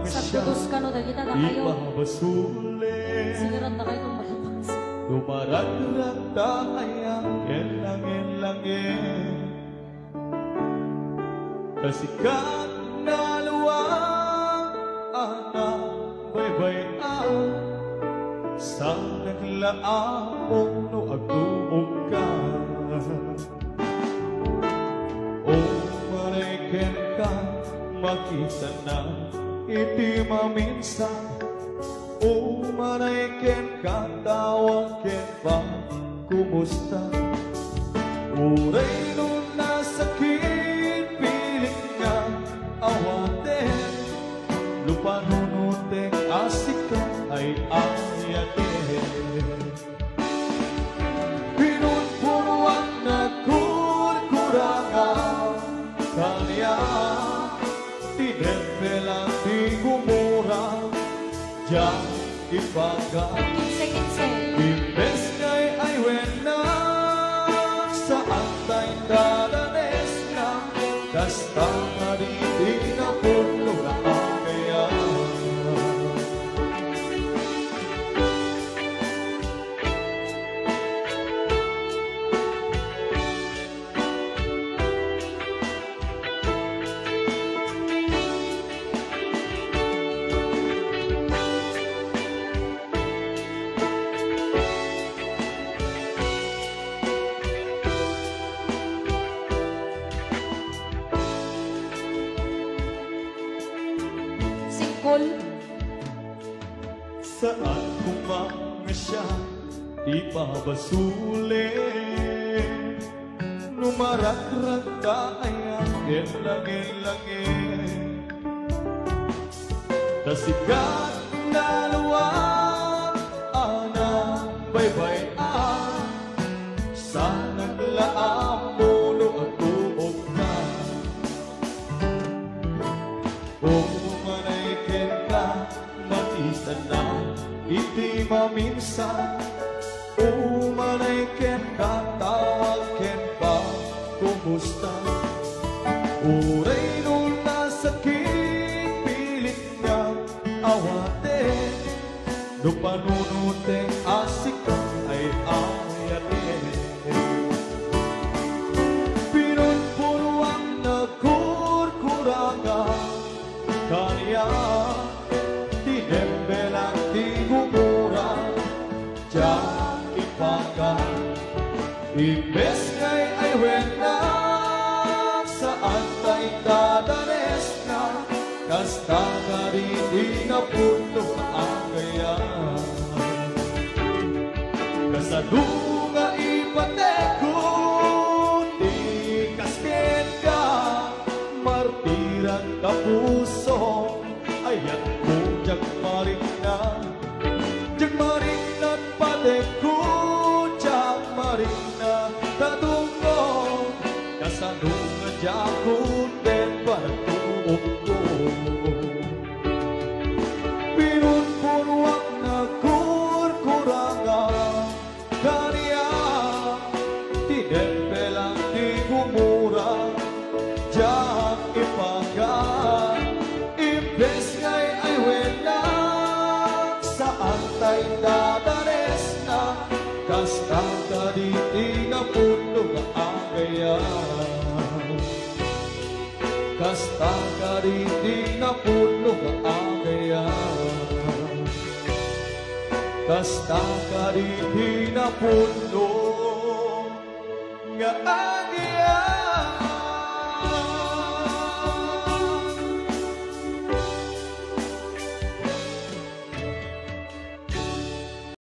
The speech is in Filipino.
Sagtutos ka no, dagita na kayo. Singiran na kayo itong malabas. Lumarag-rag tayang elangin-langin, kasikat na luwang anak baybayan, sa naglaamong no agtuog ka. O marayken ka, makita na iti maminsan. O marayken ka, tawagin pa, kumusta? Uray nung nasakit, pilit nga awatin, lupanunutin, asika ay ayatin. Pinunpuruan na kurkurangan kanya, tinempelan di gumura, diyan ipagan. Imbes ngay ay wena, saan tayo dadanes na, kasta nga di na puno na kaya. Saan kumang siya ipabasulin, numarak-rak tayang elangin-langin, tasigat na luwang anak baybayan, sa naglaang mulo at tuog na. O marayken ka, makita na iti maminsan. O marayken ka, tawagin pa, kumusta? Uray nung nasakit, pilit niya awatin, lupanunutin, asika ay ayatin. Pinunpuruan na kurkurangan kanya, tinembelang di gumura, diyan ipagan. Imbes ngay ay wena, saan tayo dadanes na, kasta ka rin di na puno ang kaya. Kasadunga ipateko, di kasken ka, martiran ka puso, ayan mo diyak maring na, diyak maring na pateko, diyak maring na tatungo, kasadunga diakon den paratuog ko. Pinunpuruan na kurkurangan kanya, tinempelang di gumura, diyak ipagan. Imbes ngay ay wena, saan tayo dadanes na, kasta ka di na puno na agayan. Kasta ka di na puno na agayan. Kasta ka di na puno nga agayan.